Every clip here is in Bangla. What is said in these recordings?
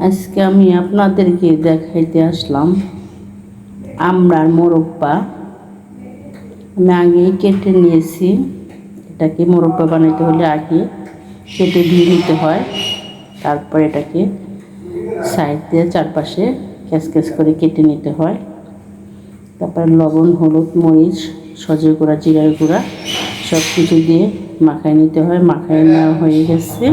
আজকে আমি আপনাদেরকে দেখাইতে আসলাম আমড়ার মোরব্বা। আমি আগেই কেটে নিয়েছি। এটাকে মোরব্বা বানাইতে হলে আগে কেটে ধুয়ে নিতে হয়, তারপর এটাকে সাইড দিয়ে চারপাশে ক্যাস ক্যাস করে কেটে নিতে হয়। তারপর লবণ, হলুদ, মরিচ, সজের গুঁড়া, জিরার গুঁড়া সব কিছু দিয়ে মাখায় নিতে হয়। মাখায় নেওয়া হয়ে গেছে।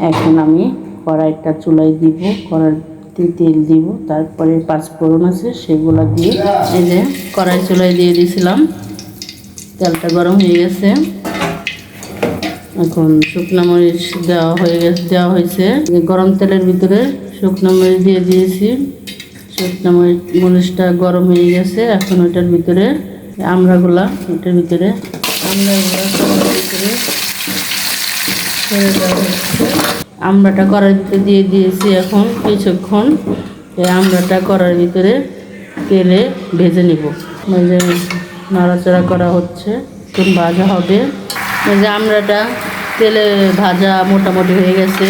এখন আমি কড়াইটা চুলায় দিব, কড়াইতে তেল দিব, তারপরে পাঁচফোড়ন আছে সেগুলো দিয়ে এই যে কড়াই চুলায় দিয়ে দিয়েছিলাম। তেলটা গরম হয়ে গেছে। এখন শুকনো মরিচ দেওয়া হয়েছে। গরম তেলের ভিতরে শুকনো মরিচ দিয়ে দিয়েছি। শুকনো মরিচটা গরম হয়ে গেছে। এখন ওইটার ভিতরে আমড়াগুলা ওইটার ভিতরে ছেড়ে দেওয়া হচ্ছে। আমড়াটা কড়াইর ভিতরে দিয়ে দিয়েছি। এখন কিছুক্ষণ এই আমড়াটা কড়াইর ভিতরে তেলে ভেজে নিব। নাড়াচাড়া করা হচ্ছে, একটু ভাজা হবে। এই যে আমড়াটা তেলে ভাজা মোটামুটি হয়ে গেছে।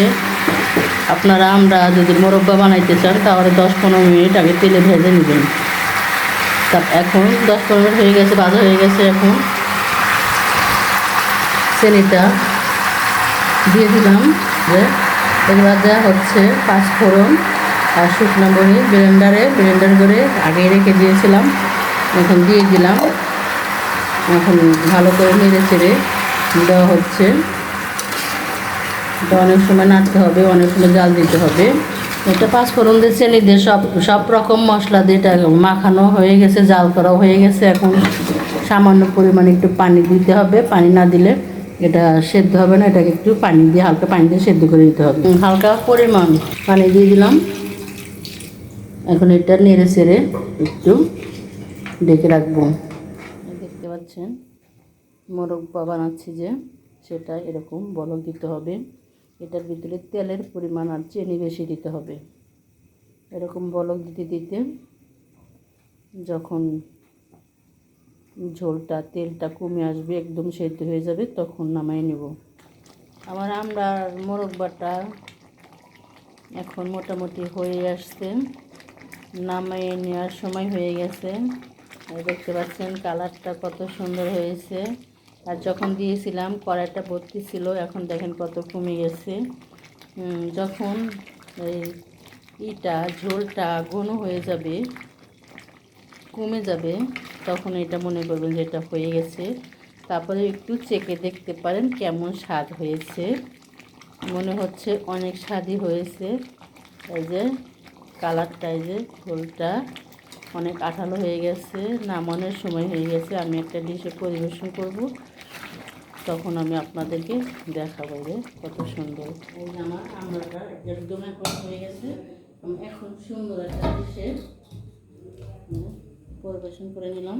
আপনারা আমরা যদি মোরব্বা বানাইতে চান তাহলে 10-15 মিনিট আগে তেলে ভেজে নেবেন। এখন 10-15 মিনিট হয়ে গেছে, ভাজা হয়ে গেছে। এখন চিনিটা দিয়ে দিলাম। এবার দেওয়া হচ্ছে পাঁচফোড়ন আর শুকনো মরিচ ব্লেন্ডার করে আগে রেখে দিয়েছিলাম, এখন দিয়ে দিলাম। এখন ভালো করে নেড়ে চেড়ে দেওয়া হচ্ছে। এটা অনেক সময় নাড়তে হবে, অনেক সময় জাল দিতে হবে। এটা পাঁচফোড়ন দিয়ে চিনি দিয়ে সব রকম মশলা দিয়ে এটা মাখানো হয়ে গেছে, জাল করা হয়ে গেছে। এখন সামান্য পরিমাণে একটু পানি দিতে হবে। পানি না দিলে এটা সেদ্ধ হবে না। এটাকে একটু হালকা পানি দিয়ে সেদ্ধ করে দিতে হবে। হালকা পরিমাণ পানি দিয়ে দিলাম। এখন এটা নেড়ে চেড়ে একটু ঢেকে রাখবো। দেখতে পাচ্ছেন মোরব্বা বানাচ্ছি যে, সেটা এরকম বলক দিতে হবে। এটার ভিতরে তেলের পরিমাণ আর চিনি বেশি দিতে হবে। এরকম বলক দিতে দিতে যখন ঝোলটা তেলটা কমে আসবে, একদম সেদ্ধ হয়ে যাবে, তখন নামাই নেব। আমার আমড়ার মোরব্বাটা এখন মোটামুটি হয়ে আসছে, নামাইয়ে নেওয়ার সময় হয়ে গেছে। দেখতে পাচ্ছেন কালারটা কত সুন্দর হয়েছে। আর যখন দিয়েছিলাম কড়াইটা ভর্তি ছিল, এখন দেখেন কত কমে গেছে। যখন এই ঝোলটা ঘন হয়ে যাবে, কমে যাবে, তখন এটা মনে করবেন যে এটা হয়ে গেছে। তারপরে একটু চেখে দেখতে পারেন কেমন স্বাদ হয়েছে। মনে হচ্ছে অনেক স্বাদই হয়েছে। এই যে কালারটা, এই যে ঝোলটা অনেক আঠালো হয়ে গেছে, নামানোর সময় হয়ে গেছে। আমি একটা ডিশে পরিবেশন করব, তখন আমি আপনাদেরকে দেখাবো যে কত সুন্দর। এই যে আমার আমড়াটা একদম এখন হয়ে গেছে। আমি এখন সুন্দর একটা ডিশে পরিবেশন করে নিলাম।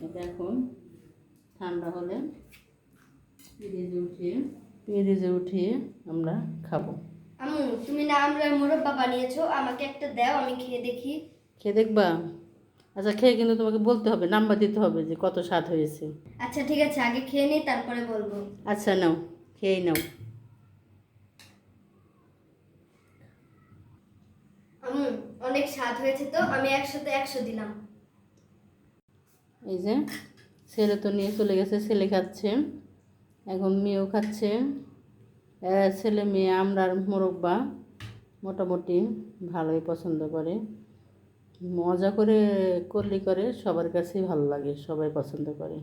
এটা এখন ঠান্ডা হলে ফ্রিজে উঠিয়ে আমরা খাবো। আম্মু, তুমি না আমড়ার মোরব্বা বানিয়েছো, আমাকে একটা দাও, আমি খেয়ে দেখি। খেয়ে দেখবা? আচ্ছা, খেয়ে কিন্তু তোমাকে বলতে হবে, নাম্বার দিতে হবে যে কত স্বাদ হয়েছে। আচ্ছা ঠিক আছে, আগে খেয়ে নিই তারপরে বলবো। আচ্ছা নাও, খেয়ে নাও। আম্মু, অনেক স্বাদ হয়েছে তো, আমি 100-তে 100 দিলাম। এই যে ছেলে তো নিয়ে চলে গেছে, ছেলে খাচ্ছে, এখন মেয়েও খাচ্ছে। ছেলে মেয়ে আমড়ার মোরব্বা মোটামুটি ভালোই পছন্দ করে। মজা করে করলে করে সবার কাছেই ভালো লাগে, সবাই পছন্দ করে।